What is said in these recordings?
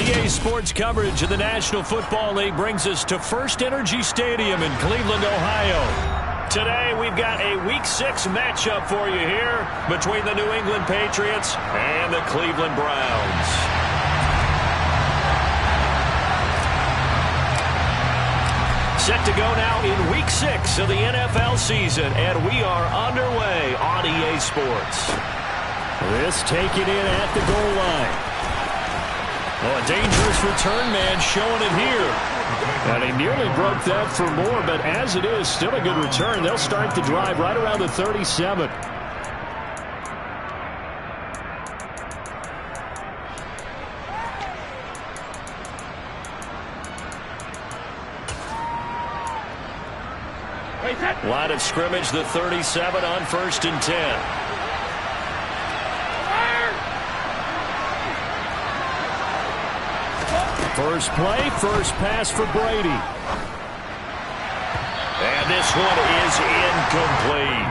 EA Sports coverage of the National Football League brings us to First Energy Stadium in Cleveland, Ohio. Today, we've got a Week 6 matchup for you here between the New England Patriots and the Cleveland Browns. Set to go now in Week 6 of the NFL season, and we are underway on EA Sports. This taken in at the goal line. Oh, a dangerous return man showing it here. And he nearly broke that for more, but as it is, still a good return. They'll start the drive right around the 37. Line of scrimmage, the 37 on 1st and 10. First play, first pass for Brady. And this one is incomplete.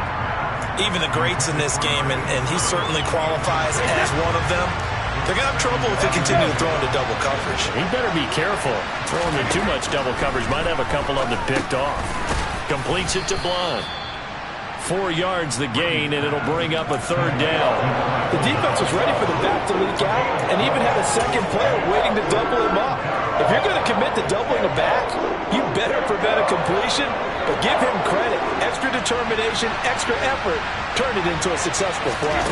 Even the greats in this game, and he certainly qualifies as one of them, they're going to have trouble if they continue to throw into double coverage. He better be careful. Throwing in too much double coverage might have a couple of them picked off. Completes it to Blount. 4 yards the gain, and it'll bring up a 3rd down. The defense was ready for the back to leak out and even had a second player waiting to double him up. If you're going to commit to doubling a back, you better prevent a completion, but give him credit. Extra determination, extra effort, turn it into a successful play.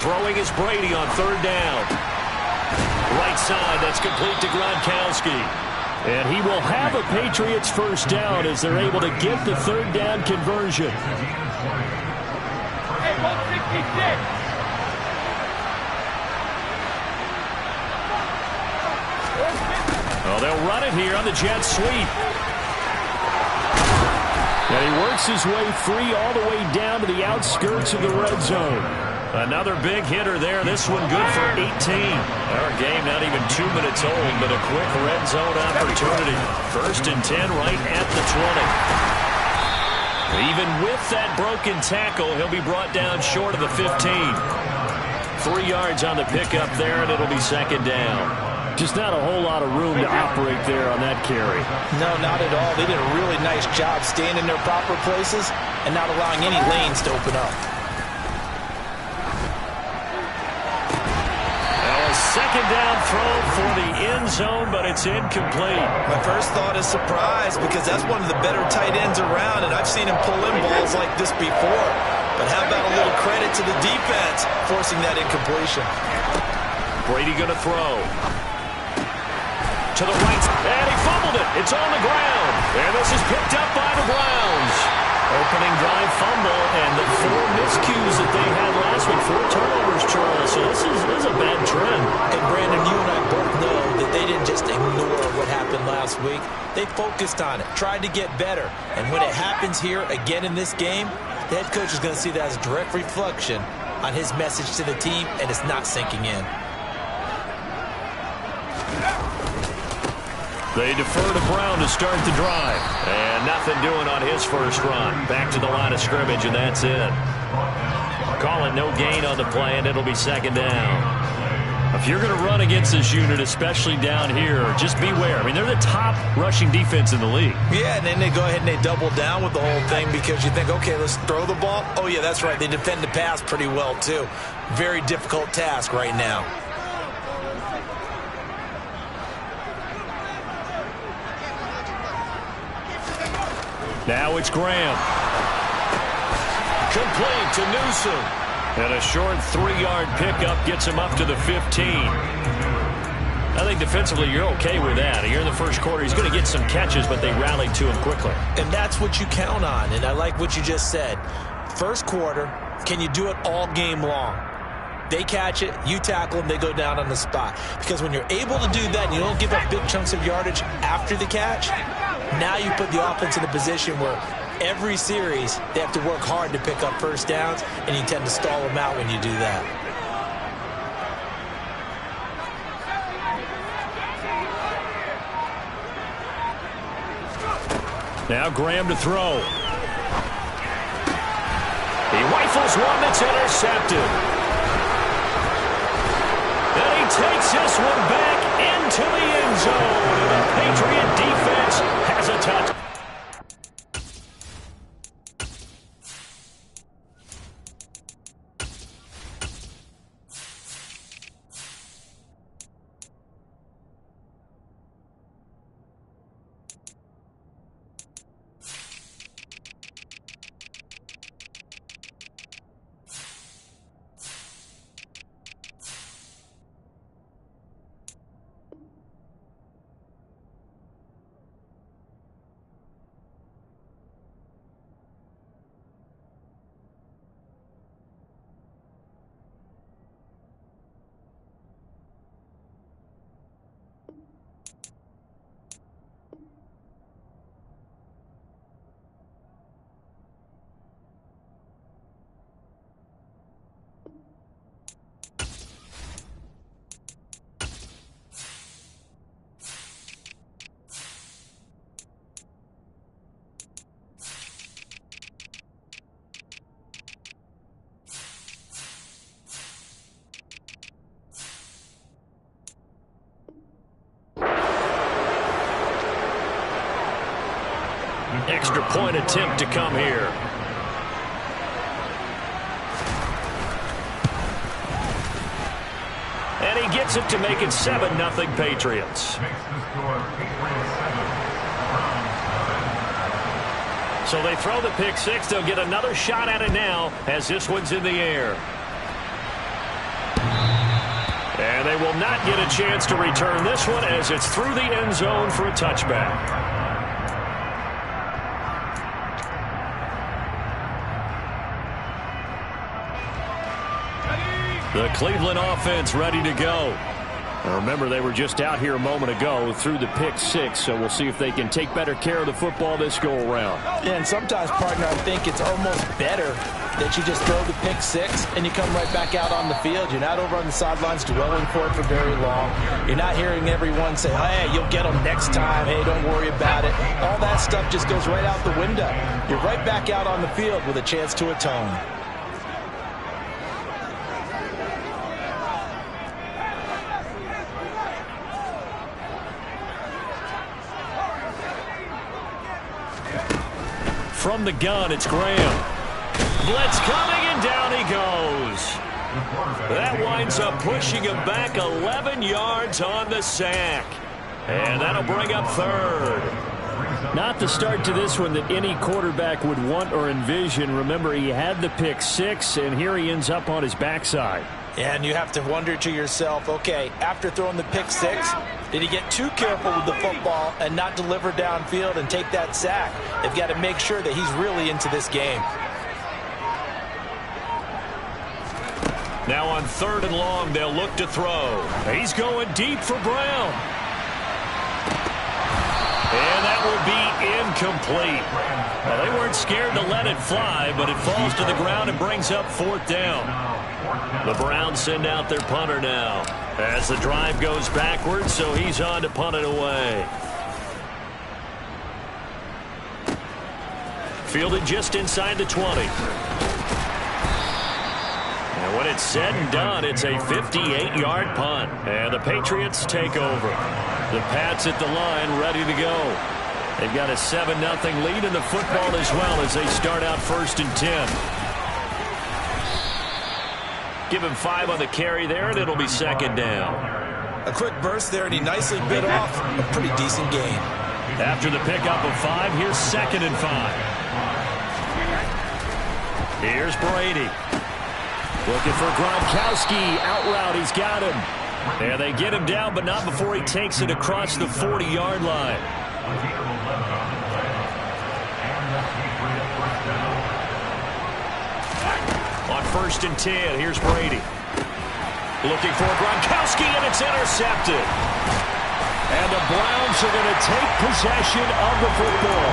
Throwing is Brady on 3rd down. Right side, that's complete to Gronkowski. And he will have a Patriots first down as they're able to get the 3rd down conversion. Well, they'll run it here on the jet sweep. And he works his way free all the way down to the outskirts of the red zone. Another big hitter there. This one good for 18. Our game not even 2 minutes old, but a quick red zone opportunity. 1st and 10 right at the 20. Even with that broken tackle, he'll be brought down short of the 15. 3 yards on the pickup there, and it'll be 2nd down. Just not a whole lot of room to operate there on that carry. No, not at all. They did a really nice job staying in their proper places and not allowing any lanes to open up. Second down throw for the end zone, but it's incomplete. My first thought is surprise because that's one of the better tight ends around, and I've seen him pull in balls like this before. But how about a little credit to the defense forcing that incompletion? Brady going to throw. To the right, and he fumbled it. It's on the ground, and this is picked up by the Browns. Opening drive fumble, and the 4 miscues that they had last week, 4 turnovers, Charles. So this is a bad trend. And Brandon, you and I both know that they didn't just ignore what happened last week. They focused on it, tried to get better. And when it happens here again in this game, the head coach is going to see that as a direct reflection on his message to the team, and it's not sinking in. They defer to Brown to start the drive. And nothing doing on his first run. Back to the line of scrimmage, and that's it. Call it no gain on the play, and it'll be 2nd down. If you're going to run against this unit, especially down here, just beware. I mean, they're the top rushing defense in the league. Yeah, and then they go ahead and they double down with the whole thing because you think, okay, let's throw the ball. Oh, yeah, that's right. They defend the pass pretty well, too. Very difficult task right now. Now it's Graham. Complete to Newsom. And a short 3-yard pickup gets him up to the 15. I think defensively you're okay with that. Here in the first quarter, he's going to get some catches, but they rallied to him quickly. And that's what you count on, and I like what you just said. First quarter, can you do it all game long? They catch it, you tackle them, they go down on the spot. Because when you're able to do that and you don't give up big chunks of yardage after the catch, now you put the offense in a position where every series they have to work hard to pick up first downs, and you tend to stall them out when you do that. Now Graham to throw. He rifles one that's intercepted. And he takes this one back in Extra point attempt to come here. And he gets it to make it 7-0 Patriots. So they throw the pick six. They'll get another shot at it now as this one's in the air. And they will not get a chance to return this one as it's through the end zone for a touchback. The Cleveland offense ready to go. Now remember, they were just out here a moment ago through the pick six, so we'll see if they can take better care of the football this go-around. Yeah, and sometimes, partner, I think it's almost better that you just throw the pick six and you come right back out on the field. You're not over on the sidelines dwelling for it for very long. You're not hearing everyone say, hey, you'll get them next time. Hey, don't worry about it. All that stuff just goes right out the window. You're right back out on the field with a chance to atone. From the gun, it's Graham. Blitz coming, and down he goes. That winds up pushing him back 11 yards on the sack. And that'll bring up third. Not the start to this one that any quarterback would want or envision. Remember, he had the pick six, and here he ends up on his backside. And you have to wonder to yourself, okay, after throwing the pick six, did he get too careful with the football and not deliver downfield and take that sack? They've got to make sure that he's really into this game. Now on 3rd and long, they'll look to throw. He's going deep for Brown. And that will be incomplete. Well, they weren't scared to let it fly, but it falls to the ground and brings up 4th down. The Browns send out their punter now as the drive goes backwards, so he's on to punt it away. Fielded just inside the 20. And when it's said and done, it's a 58-yard punt. And the Patriots take over. The Pats at the line ready to go. They've got a 7-0 lead in the football as well as they start out 1st and 10. Give him 5 on the carry there, and it'll be 2nd down. A quick burst there, and he nicely bit off a pretty decent gain. After the pickup of 5, here's 2nd and 5. Here's Brady. Looking for Gronkowski. Out route, he's got him. And they get him down, but not before he takes it across the 40-yard line. On 1st and 10, here's Brady. Looking for Gronkowski, and it's intercepted. And the Browns are going to take possession of the football.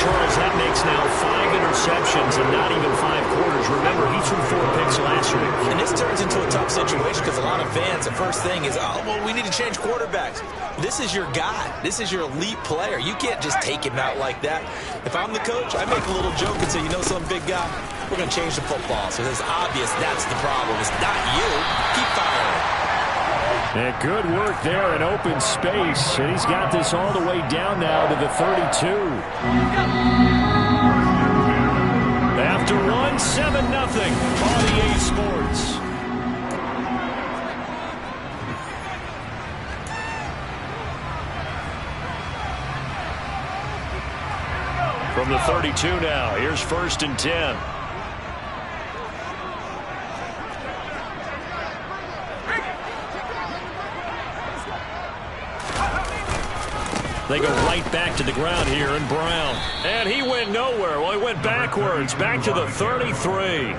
Charles, that makes now 5 interceptions and not even 5 quarters. Remember, he threw 4 picks last week. And this turns into a tough situation because a lot of fans, the first thing is, oh, well, we need to change quarterbacks. This is your guy. This is your elite player. You can't just take him out like that. If I'm the coach, I make a little joke and say, you know, some big guy, we're going to change the football. So it's obvious that's the problem. It's not you. Keep firing. And good work there in open space. And he's got this all the way down now to the 32. After one, 7-0 on EA Sports. From the 32 now, here's 1st and 10. They go right back to the ground here in Brown. And he went nowhere. Well, he went backwards, back to the 33.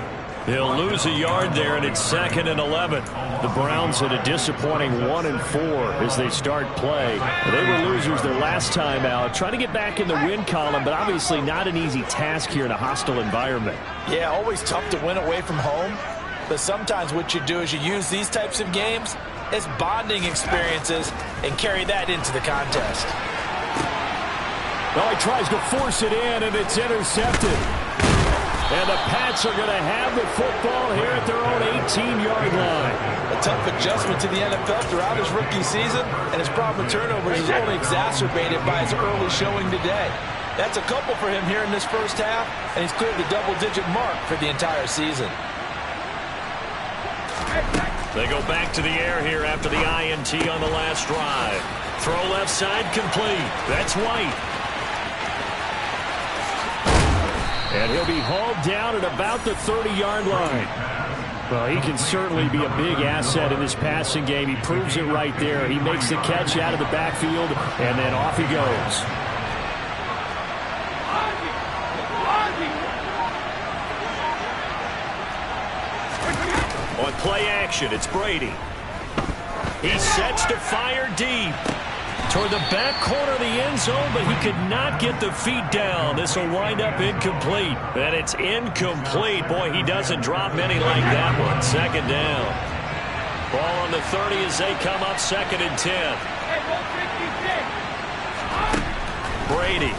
He'll lose a yard there, and it's 2nd and 11. The Browns at a disappointing 1-4 as they start play. They were losers their last time out, trying to get back in the win column, but obviously not an easy task here in a hostile environment. Yeah, always tough to win away from home. But sometimes what you do is you use these types of games as bonding experiences and carry that into the contest. Well, he tries to force it in, and it's intercepted. And the Pats are going to have the football here at their own 18-yard line. A tough adjustment to the NFL throughout his rookie season, and his problem with turnovers is only exacerbated by his early showing today. That's a couple for him here in this first half, and he's cleared the double-digit mark for the entire season. They go back to the air here after the INT on the last drive. Throw left side complete. That's White. And he'll be hauled down at about the 30-yard line. Well, he can certainly be a big asset in this passing game. He proves it right there. He makes the catch out of the backfield, and then off he goes. On play action, it's Brady. He sets to fire deep toward the back corner of the end zone, but he could not get the feet down. This will wind up incomplete. And it's incomplete. Boy, he doesn't drop many like that one. Second down. Ball on the 30 as they come up 2nd and 10. Brady.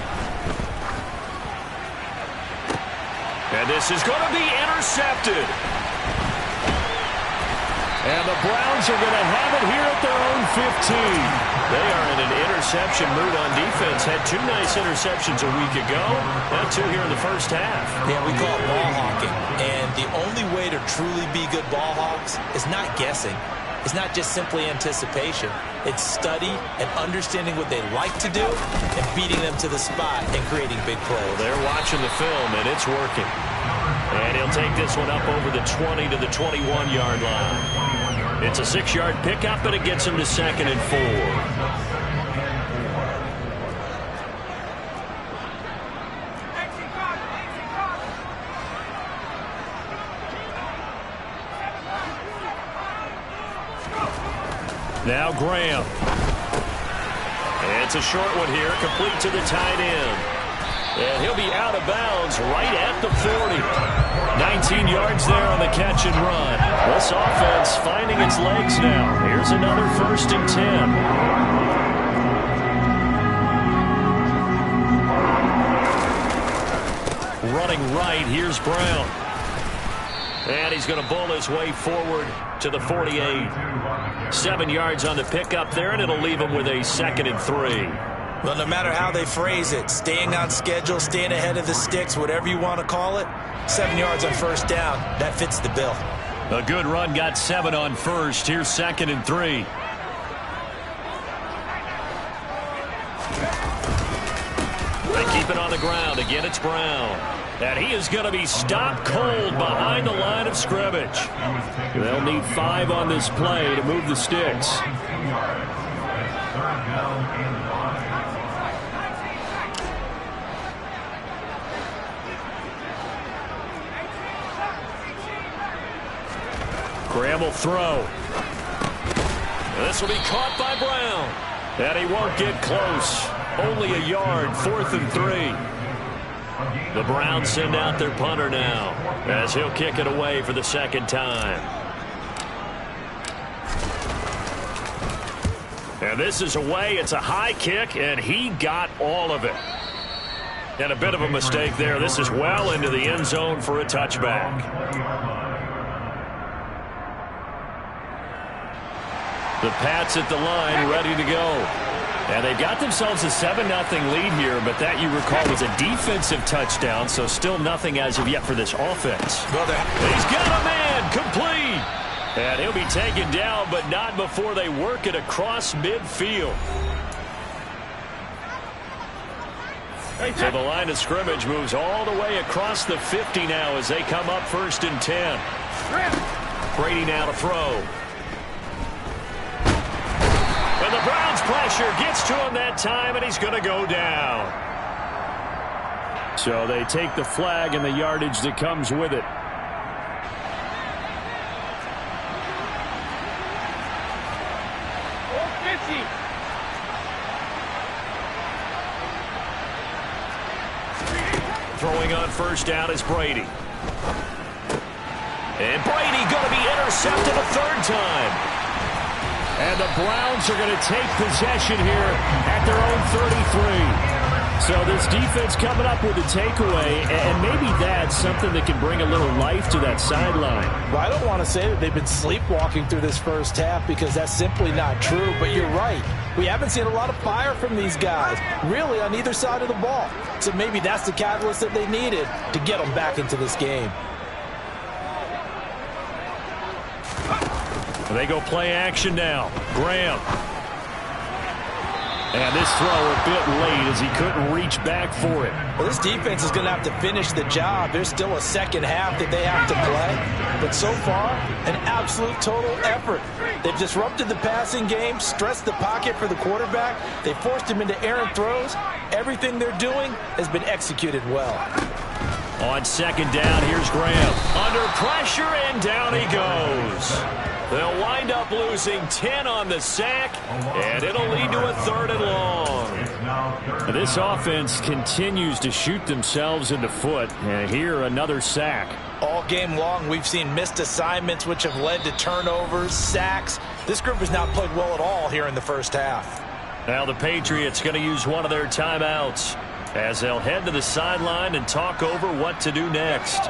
And this is going to be intercepted. And the Browns are going to have it here at their own 15. They are in an interception mood on defense. Had 2 nice interceptions a week ago. Now 2 here in the first half. Yeah, we call it ball hawking. And the only way to truly be good ball hawks is not guessing. It's not just simply anticipation. It's study and understanding what they like to do and beating them to the spot and creating big plays. Well, they're watching the film, and it's working. And he'll take this one up over the 20 to the 21-yard line. It's a 6-yard pickup, and it gets him to 2nd and 4. Now Graham. It's a short one here, complete to the tight end. And he'll be out of bounds right at the 40. 19 yards there on the catch and run. This offense finding its legs now. Here's another 1st and 10. Running right, here's Brown. And he's going to bull his way forward to the 48. 7 yards on the pickup there, and it'll leave him with a 2nd and 3. Well, no matter how they phrase it, staying on schedule, staying ahead of the sticks, whatever you want to call it, 7 yards on 1st down, that fits the bill. A good run, got 7 on 1st. Here's 2nd and 3. They keep it on the ground. Again, it's Brown. And he is going to be stopped cold behind the line of scrimmage. They'll need 5 on this play to move the sticks. Graham will throw. This will be caught by Brown. And he won't get close. Only a yard, 4th and 3. The Browns send out their punter now as he'll kick it away for the 2nd time. And this is away. It's a high kick, and he got all of it. And a bit of a mistake there. This is well into the end zone for a touchback. The Pats at the line, ready to go. And they've got themselves a 7-0 lead here, but that, you recall, was a defensive touchdown, so still nothing as of yet for this offense. He's got a man, complete. And he'll be taken down, but not before they work it across midfield. So the line of scrimmage moves all the way across the 50 now as they come up 1st and 10. Brady now to throw. And the Browns pressure gets to him that time, and he's going to go down. So they take the flag and the yardage that comes with it. Throwing on 1st down is Brady. And Brady going to be intercepted a 3rd time. And the Browns are going to take possession here at their own 33. So this defense coming up with a takeaway, and maybe that's something that can bring a little life to that sideline. Well, I don't want to say that they've been sleepwalking through this first half because that's simply not true, but you're right. We haven't seen a lot of fire from these guys, really, on either side of the ball. So maybe that's the catalyst that they needed to get them back into this game. They go play action now. Graham. And this throw a bit late as he couldn't reach back for it. Well, this defense is going to have to finish the job. There's still a second half that they have to play. But so far, an absolute total effort. They've disrupted the passing game, stressed the pocket for the quarterback. They forced him into errant throws. Everything they're doing has been executed well. On second down, here's Graham. Under pressure, and down he goes. They'll wind up losing 10 on the sack, and it'll lead to a 3rd and long. This offense continues to shoot themselves in the foot, and here another sack. All game long, we've seen missed assignments, which have led to turnovers, sacks. This group has not played well at all here in the first half. Now the Patriots going to use one of their timeouts as they'll head to the sideline and talk over what to do next.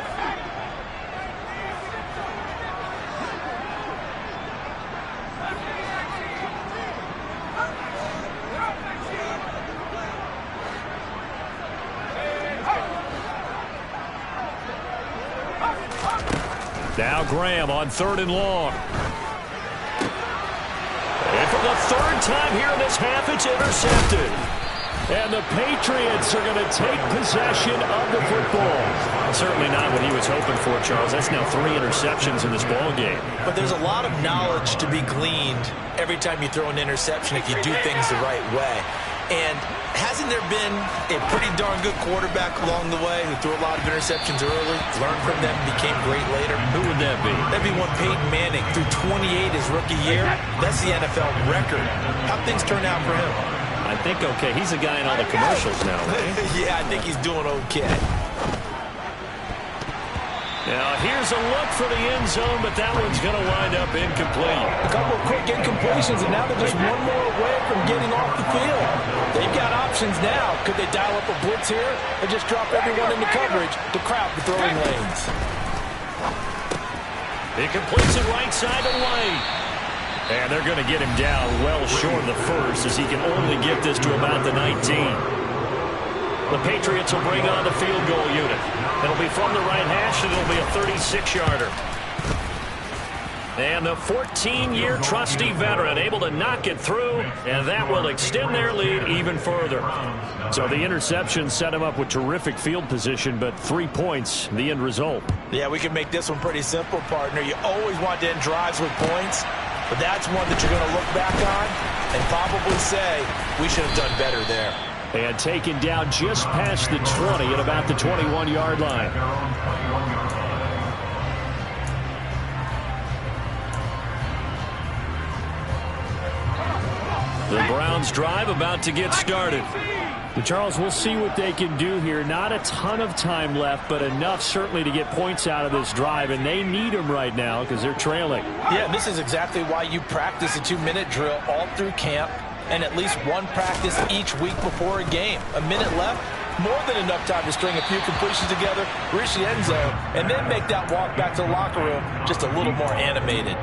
Now Graham on 3rd and long. And for the 3rd time here in this half, it's intercepted. And the Patriots are going to take possession of the football. Certainly not what he was hoping for, Charles. That's now 3 interceptions in this ball game. But there's a lot of knowledge to be gleaned every time you throw an interception if you do things the right way. And hasn't there been a pretty darn good quarterback along the way who threw a lot of interceptions early, learned from them, became great later? Who would that be? That'd be one Peyton Manning, threw 28 his rookie year. That's the NFL record. How'd things turn out for him? I think okay. He's a guy in all the commercials now, right? Yeah, I think he's doing okay. Now, here's a look for the end zone, but that one's going to wind up incomplete. A couple of quick incompletions, and now they're just one more away from getting off the field. They've got options now. Could they dial up a blitz here or just drop everyone into coverage to crowd the throwing lanes? He completes it right side of White. And they're going to get him down well short of the first as he can only get this to about the 19. The Patriots will bring on the field goal unit. It'll be from the right hash, and it'll be a 36-yarder. And the 14-year trusty veteran able to knock it through, and that will extend their lead even further. So the interception set him up with terrific field position, but 3 points, the end result. Yeah, we can make this one pretty simple, partner. You always want to end drives with points, but that's one that you're going to look back on and probably say, we should have done better there. And taken down just past the 20 at about the 21-yard line. The Browns drive about to get started. Charles, we'll see what they can do here. Not a ton of time left, but enough certainly to get points out of this drive, and they need them right now because they're trailing. Yeah, this is exactly why you practice a 2-minute drill all through camp and at least one practice each week before a game. A minute left, more than enough time to string a few completions together, reach the end zone, and then make that walk back to the locker room just a little more animated.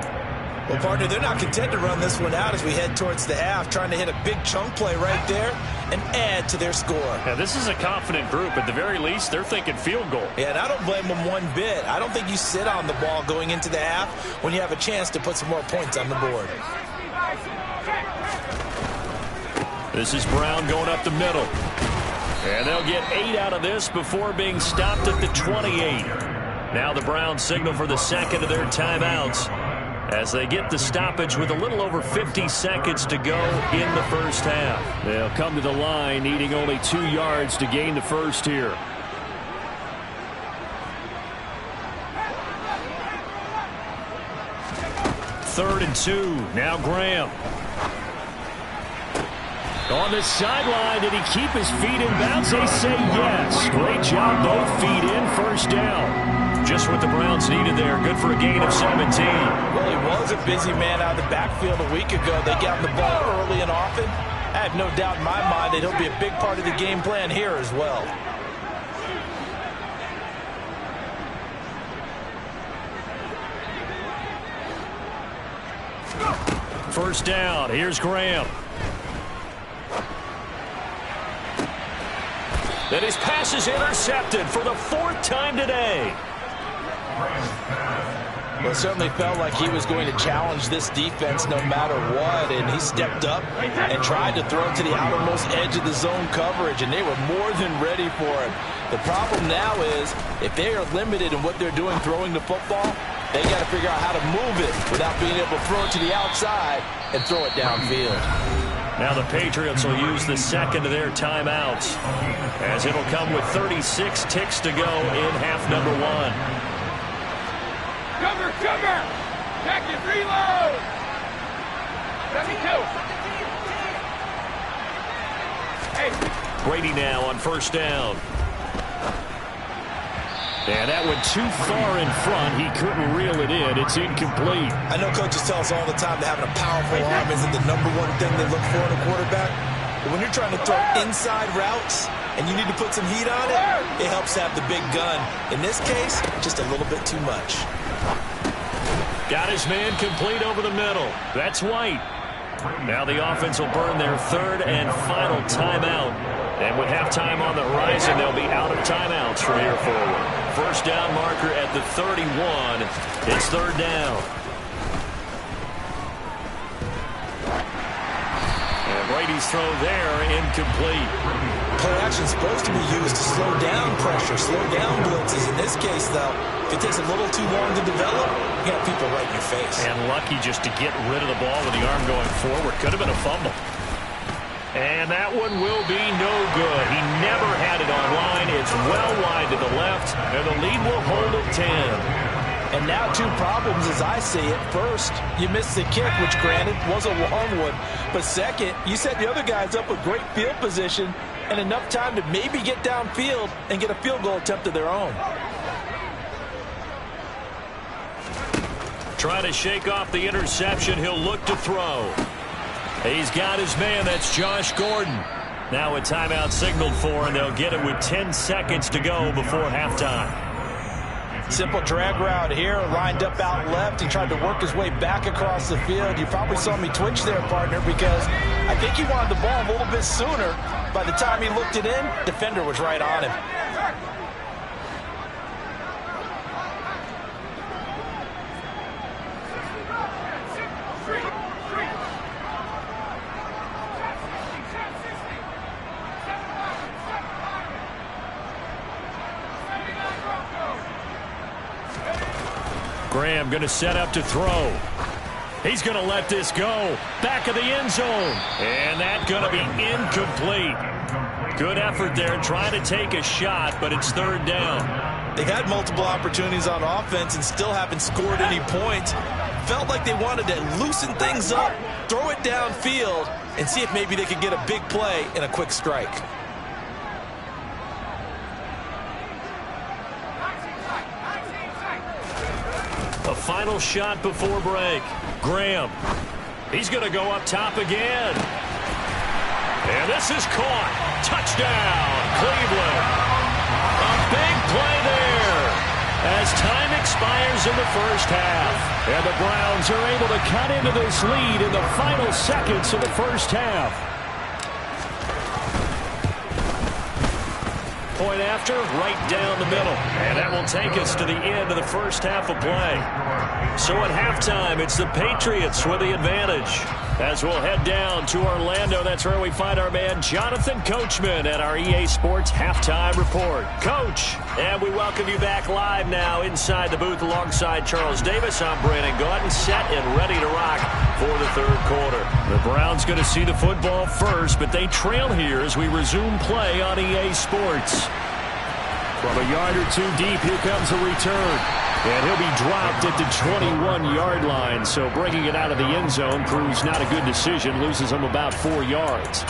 Well, partner, they're not content to run this one out as we head towards the half, trying to hit a big chunk play right there and add to their score. Yeah, this is a confident group. At the very least, they're thinking field goal. Yeah, and I don't blame them one bit. I don't think you sit on the ball going into the half when you have a chance to put some more points on the board. This is Brown going up the middle. And they'll get 8 out of this before being stopped at the 28. Now the Browns signal for the second of their timeouts as they get the stoppage with a little over 50 seconds to go in the first half. They'll come to the line needing only 2 yards to gain the first here. Third and 2. Now Graham. On the sideline, did he keep his feet in bounds? They say yes. Great job, both feet in, first down. Just what the Browns needed there. Good for a gain of 17. Well, he was a busy man out of the backfield a week ago. They got the ball early and often. I have no doubt in my mind that he'll be a big part of the game plan here as well. First down. Here's Graham. And his pass is intercepted for the 4th time today. Well, it certainly felt like he was going to challenge this defense no matter what, and he stepped up and tried to throw it to the outermost edge of the zone coverage, and they were more than ready for it. The problem now is if they are limited in what they're doing throwing the football, they got to figure out how to move it without being able to throw it to the outside and throw it downfield. Now the Patriots will use the second of their timeouts, as it'll come with 36 ticks to go in half number 1. Cover! Jack it, reload! 72. Hey. Brady now on first down. And that went too far in front. He couldn't reel it in. It's incomplete. I know coaches tell us all the time that having a powerful arm isn't the #1 thing they look for in a quarterback. But when you're trying to throw inside routes and you need to put some heat on it, it helps have the big gun. In this case, just a little bit too much. Got his man complete over the middle. That's White. Now the offense will burn their 3rd and final timeout. And with halftime on the horizon, they'll be out of timeouts from here forward. First down marker at the 31. It's 3rd down. And Brady's throw there incomplete. Play action is supposed to be used to slow down pressure, slow down blitzes. In this case, though, if it takes a little too long to develop, you got people right in your face. And lucky just to get rid of the ball with the arm going forward. Could have been a fumble. And that one will be no good. He never had it on line. It's well wide to the left, and the lead will hold at 10. And now 2 problems as I see it. First, you missed the kick, which granted was a long one. But second, you set the other guys up with great field position and enough time to maybe get downfield and get a field goal attempt of their own. Trying to shake off the interception. He'll look to throw. He's got his man. That's Josh Gordon. Now a timeout signaled for, and they'll get it with 10 seconds to go before halftime. Simple drag route here, lined up out left and tried to work his way back across the field. You probably saw me twitch there, partner, because I think he wanted the ball a little bit sooner. By the time he looked it in, defender was right on him. Graham going to set up to throw. He's going to let this go. Back of the end zone. And that's going to be incomplete. Good effort there trying to take a shot, but it's 3rd down. They've had multiple opportunities on offense and still haven't scored any points. Felt like they wanted to loosen things up, throw it downfield, and see if maybe they could get a big play and a quick strike. A final shot before break. Graham. He's going to go up top again. And this is caught. Touchdown, Cleveland. A big play there as time expires in the first half. And the Browns are able to cut into this lead in the final seconds of the first half. Point after, right down the middle. And that will take us to the end of the first half of play. So at halftime, it's the Patriots with the advantage. As we'll head down to Orlando, that's where we find our man Jonathan Coachman at our EA Sports Halftime Report. Coach, and we welcome you back live now inside the booth alongside Charles Davis. I'm Brandon Gaudin, set and ready to rock for the 3rd quarter. The Browns going to see the football first, but they trail here as we resume play on EA Sports. From a yard or 2 deep, here comes a return. And he'll be dropped at the 21-yard line, so bringing it out of the end zone proves not a good decision, loses him about 4 yards.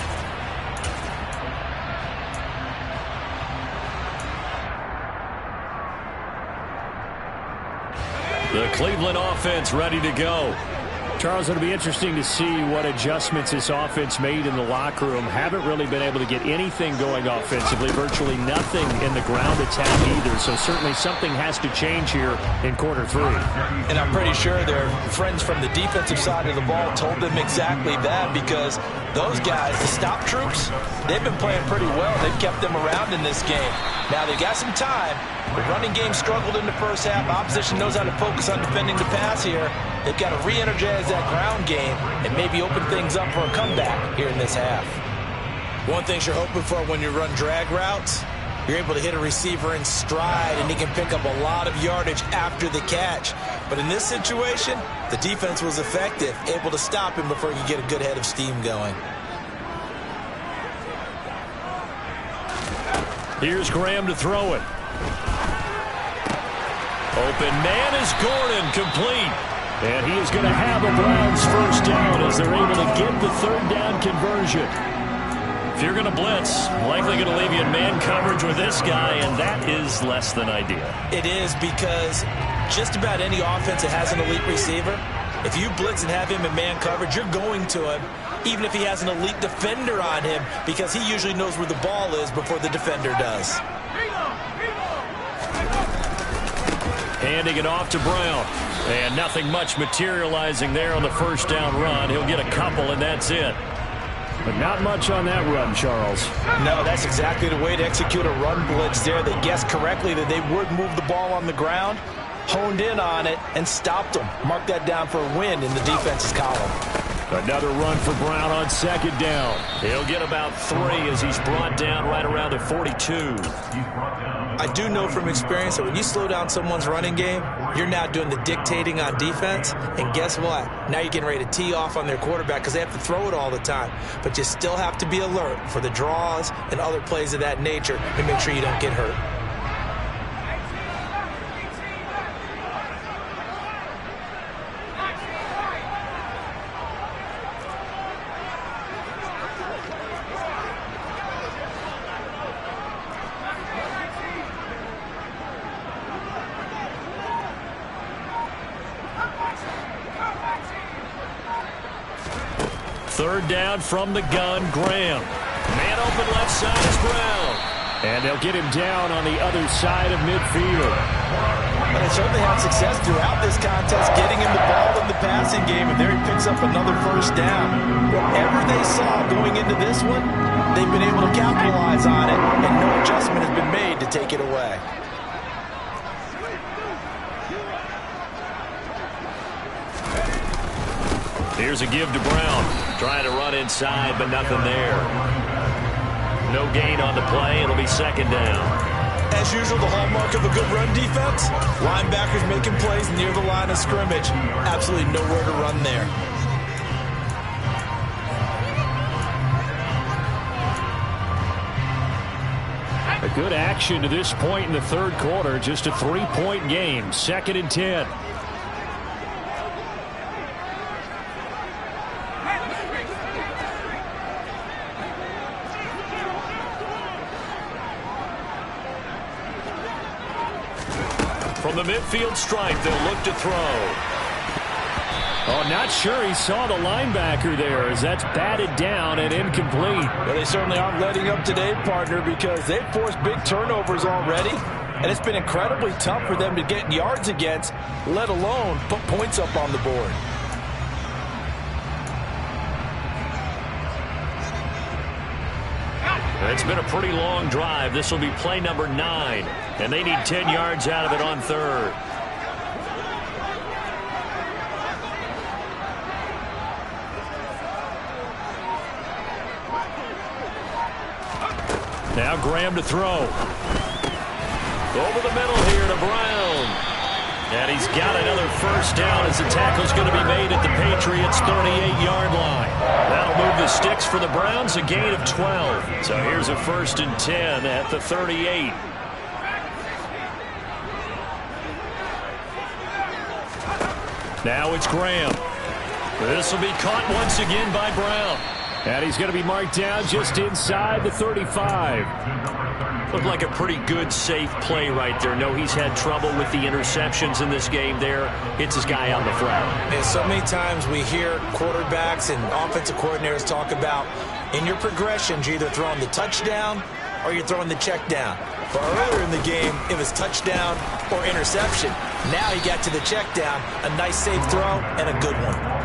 The Cleveland offense ready to go. Charles, it'll be interesting to see what adjustments this offense made in the locker room. Haven't really been able to get anything going offensively, virtually nothing in the ground attack either. So certainly something has to change here in quarter 3. And I'm pretty sure their friends from the defensive side of the ball told them exactly that, because those guys, the stop troops, they've been playing pretty well. They've kept them around in this game. Now they've got some time. The running game struggled in the first half. Opposition knows how to focus on defending the pass here. They've got to re-energize that ground game and maybe open things up for a comeback here in this half. One thing you're hoping for when you run drag routes, you're able to hit a receiver in stride and he can pick up a lot of yardage after the catch. But in this situation, the defense was effective, able to stop him before he could get a good head of steam going. Here's Graham to throw it. Open man is Gordon, complete. And he is going to have a Browns first down as they're able to get the third down conversion. If you're going to blitz, likely going to leave you in man coverage with this guy, and that is less than ideal. It is, because just about any offense that has an elite receiver, if you blitz and have him in man coverage, you're going to him, even if he has an elite defender on him, because he usually knows where the ball is before the defender does. Handing it off to Brown. And nothing much materializing there on the first down run. He'll get a couple, and that's it. But not much on that run, Charles. No, that's exactly the way to execute a run blitz there. They guessed correctly that they would move the ball on the ground, honed in on it, and stopped them. Mark that down for a win in the defense's column. Another run for Brown on second down. He'll get about 3 as he's brought down right around the 42. I do know from experience that when you slow down someone's running game, you're now doing the dictating on defense. And guess what? Now you're getting ready to tee off on their quarterback because they have to throw it all the time. But you still have to be alert for the draws and other plays of that nature and make sure you don't get hurt. Third down from the gun, Graham. Man open left side is Brown. And they'll get him down on the other side of midfield. And they certainly had success throughout this contest, getting him the ball in the passing game, and there he picks up another first down. Whatever they saw going into this one, they've been able to capitalize on it, and no adjustment has been made to take it away. Here's a give to Brown. Trying to run inside, but nothing there. No gain on the play. It'll be second down. As usual, the hallmark of a good run defense, linebackers making plays near the line of scrimmage. Absolutely nowhere to run there. A good action to this point in the third quarter. Just a 3-point game. 2nd and 10. From the midfield stripe, they'll look to throw. Oh, not sure he saw the linebacker there as that's batted down and incomplete. Well, they certainly aren't letting up today, partner, because they've forced big turnovers already, and it's been incredibly tough for them to get yards against, let alone put points up on the board. It's been a pretty long drive. This will be play number 9, and they need 10 yards out of it on third. Now Graham to throw. Over the middle here to Brown. And he's got another first down as the tackle's going to be made at the Patriots' 38-yard line. That'll move the sticks for the Browns, a gain of 12. So here's a 1st and 10 at the 38. Now it's Graham. This will be caught once again by Brown. And he's going to be marked down just inside the 35. Looked like a pretty good, safe play right there. No, he's had trouble with the interceptions in this game there. Hits his guy on the flat. And so many times we hear quarterbacks and offensive coordinators talk about in your progressions, you're either throwing the touchdown or you're throwing the check down. But earlier in the game, it was touchdown or interception. Now he got to the check down, a nice safe throw, and a good one.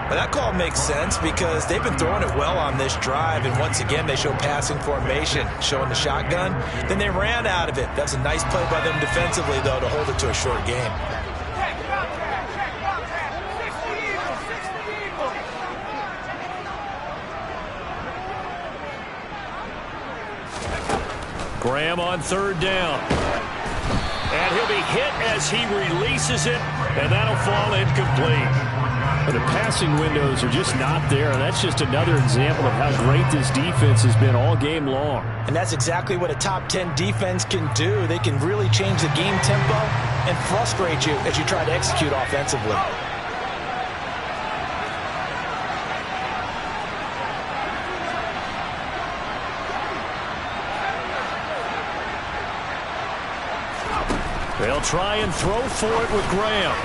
But that call makes sense because they've been throwing it well on this drive, and once again they show passing formation, showing the shotgun. Then they ran out of it. That's a nice play by them defensively, though, to hold it to a short game. Graham on third down. And he'll be hit as he releases it, and that'll fall incomplete. The passing windows are just not there, and that's just another example of how great this defense has been all game long. And that's exactly what a top 10 defense can do. They can really change the game tempo and frustrate you as you try to execute offensively. They'll try and throw for it with Graham.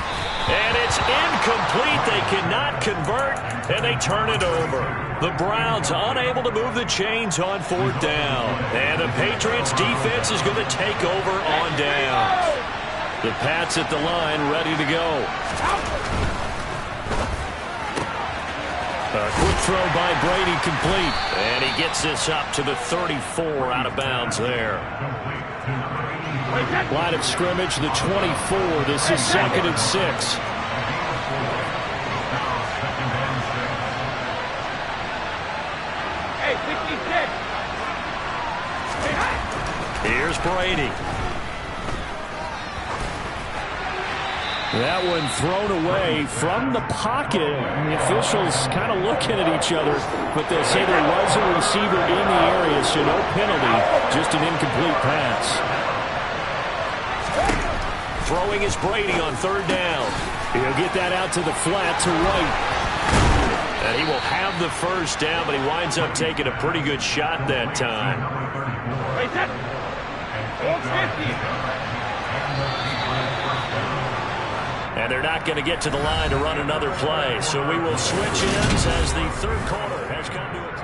And it's incomplete. They cannot convert, and they turn it over. The Browns unable to move the chains on fourth down. And the Patriots defense is going to take over on down. The Pats at the line ready to go. A quick throw by Brady complete. And he gets this up to the 34 out of bounds there. Line of scrimmage, the 24. This is 2nd and 6. Hey, 66. Here's Brady. That one thrown away from the pocket. The officials kind of looking at each other, but they'll say there was a receiver in the area, so no penalty, just an incomplete pass. Throwing is Brady on third down. He'll get that out to the flat to right. And he will have the first down, but he winds up taking a pretty good shot that time. And they're not going to get to the line to run another play, so we will switch ends as the third quarter has come to it.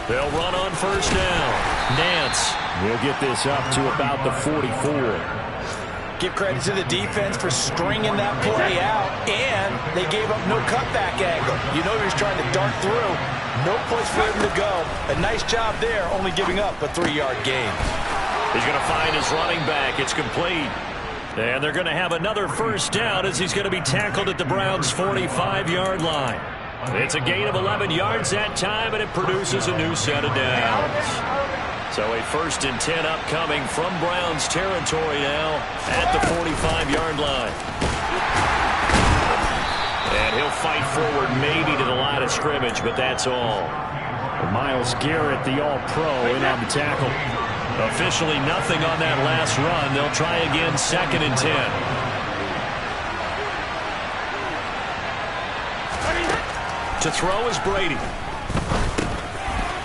They'll run on first down. Nance will get this up to about the 44. Give credit to the defense for stringing that play out, and they gave up no cutback angle. You know he was trying to dart through. No place for him to go. A nice job there, only giving up a 3-yard gain. He's going to find his running back. It's complete. And they're going to have another first down as he's going to be tackled at the Browns' 45-yard line. It's a gain of 11 yards that time, and it produces a new set of downs. So a 1st and 10 upcoming from Browns territory now at the 45-yard line. And he'll fight forward maybe to the line of scrimmage, but that's all. Myles Garrett, the All-Pro, in on the tackle. Officially nothing on that last run. They'll try again 2nd and 10. To throw is Brady.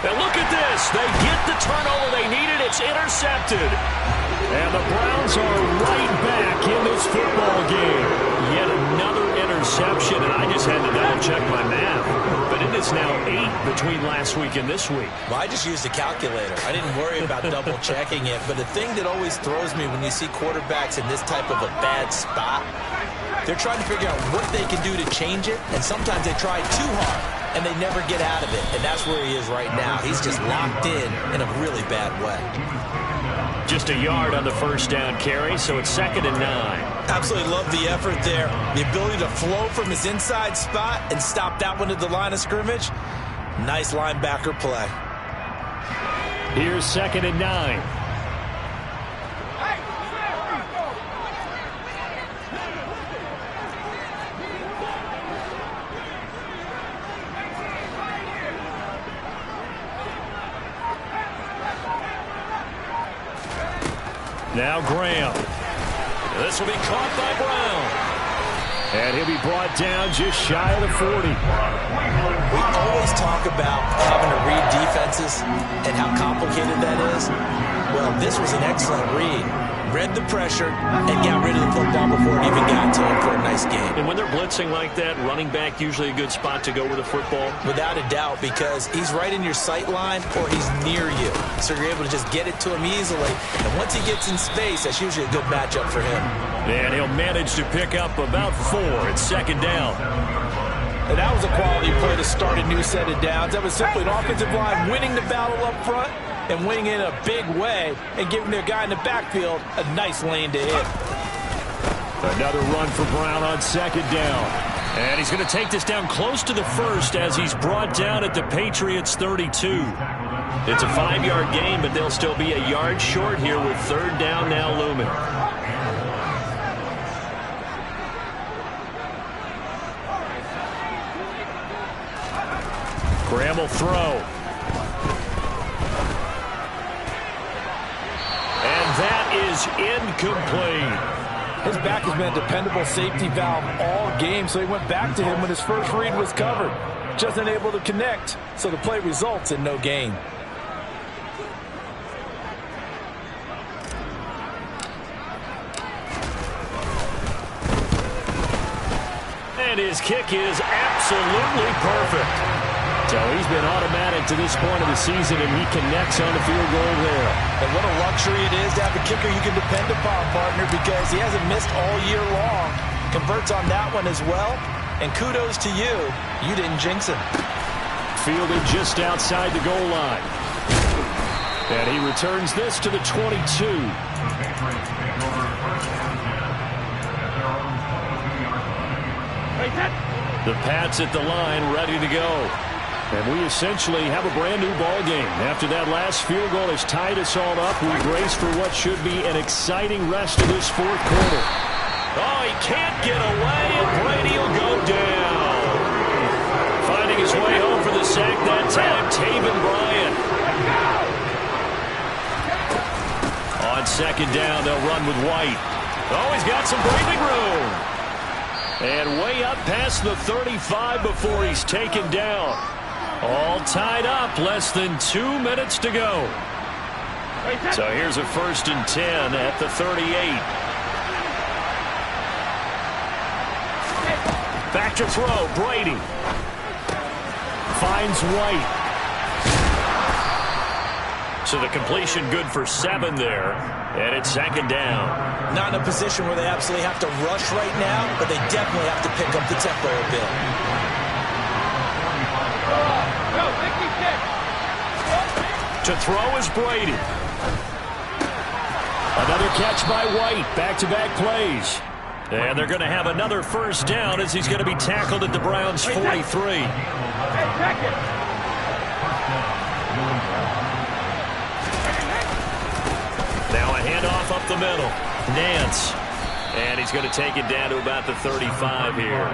And look at this. They get the turnover they needed. It's intercepted. And the Browns are right back in this football game. Yet another interception, and I just had to double-check my math. But it is now 8 between last week and this week. Well, I just used a calculator. I didn't worry about double-checking it. But the thing that always throws me when you see quarterbacks in this type of a bad spot, they're trying to figure out what they can do to change it, and sometimes they try too hard, and they never get out of it, and that's where he is right now. He's just locked in a really bad way. Just a yard on the first down carry, so it's 2nd and 9. Absolutely love the effort there. The ability to flow from his inside spot and stop that one at the line of scrimmage. Nice linebacker play. Here's 2nd and 9. Now Graham. This will be caught by Brown. And he'll be brought down just shy of the 40. We always talk about having to read defenses and how complicated that is. Well, this was an excellent read. Read the pressure and got rid of the football before it even got to him for a nice game. And when they're blitzing like that, running back usually a good spot to go with the football? Without a doubt, because he's right in your sight line or he's near you. So you're able to just get it to him easily. And once he gets in space, that's usually a good matchup for him. And he'll manage to pick up about 4 at second down. And that was a quality play to start a new set of downs. That was simply an offensive line winning the battle up front and winning in a big way and giving their guy in the backfield a nice lane to hit. Another run for Brown on second down. And he's going to take this down close to the first as he's brought down at the Patriots 32. It's a 5-yard gain, but they'll still be a yard short here with third down now looming. Graham will throw. And that is incomplete. His back has been a dependable safety valve all game, so he went back to him when his first read was covered. Just unable to connect, so the play results in no gain. And his kick is absolutely perfect. So he's been automatic to this point of the season, and he connects on the field goal there. And what a luxury it is to have a kicker you can depend upon, partner, because he hasn't missed all year long. Converts on that one as well. And kudos to you. You didn't jinx him. Fielded just outside the goal line. And he returns this to the 22. The Pats at the line, ready to go. And we essentially have a brand-new ball game. After that last field goal has tied us all up, we brace for what should be an exciting rest of this fourth quarter. Oh, he can't get away, and Brady will go down. Finding his way home for the sack that time, Taven Bryan. On second down, they'll run with White. Oh, he's got some breathing room. And way up past the 35 before he's taken down. All tied up, less than 2 minutes to go. So here's a 1st and 10 at the 38. Back to throw, Brady. Finds White. So the completion good for 7 there. And it's second down. Not in a position where they absolutely have to rush right now, but they definitely have to pick up the tempo a bit. To throw is Brady. Another catch by White. Back-to-back plays. And they're going to have another first down as he's going to be tackled at the Browns' 43. Now a handoff up the middle. Nance. And he's going to take it down to about the 35 here.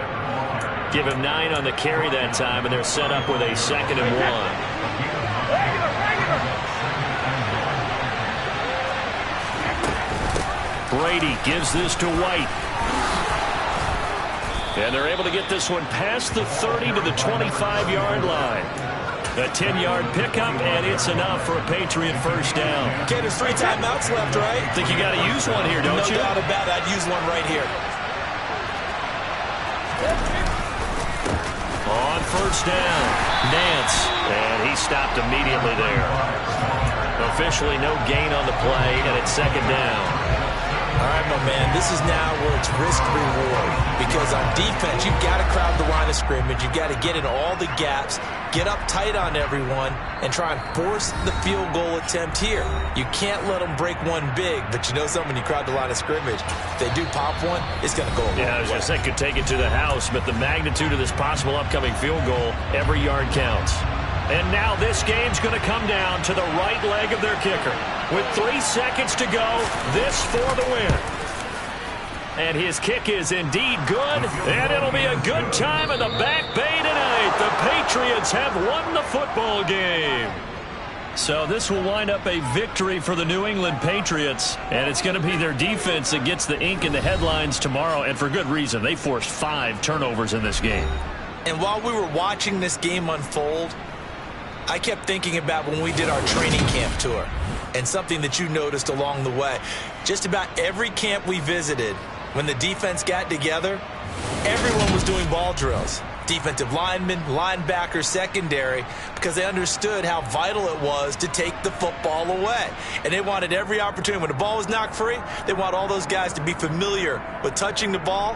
Give him 9 on the carry that time, and they're set up with a 2nd and 1. Brady gives this to White. And they're able to get this one past the 30 to the 25-yard line. A 10-yard pickup, and it's enough for a Patriot first down. Okay, there's 3 timeouts left, right? Think you got to use one here, don't you? No doubt about it. I'd use one right here. On first down, Nance. And he stopped immediately there. Officially no gain on the play, and it's second down. All right, my man, this is now where it's risk-reward. Because on defense, you've got to crowd the line of scrimmage. You've got to get in all the gaps, get up tight on everyone, and try and force the field goal attempt here. You can't let them break one big, but you know something, when you crowd the line of scrimmage, if they do pop one, it's going to go away. Yeah, I was going to say, could take it to the house, but the magnitude of this possible upcoming field goal, every yard counts. And now this game's going to come down to the right leg of their kicker. With 3 seconds to go, this for the win. And his kick is indeed good, and it'll be a good time in the Back Bay tonight. The Patriots have won the football game. So this will wind up a victory for the New England Patriots, and it's going to be their defense that gets the ink in the headlines tomorrow, and for good reason. They forced 5 turnovers in this game. And while we were watching this game unfold, I kept thinking about when we did our training camp tour, and something that you noticed along the way. Just about every camp we visited, when the defense got together, everyone was doing ball drills. Defensive linemen, linebackers, secondary, because they understood how vital it was to take the football away. And they wanted every opportunity. When the ball was knocked free, they want all those guys to be familiar with touching the ball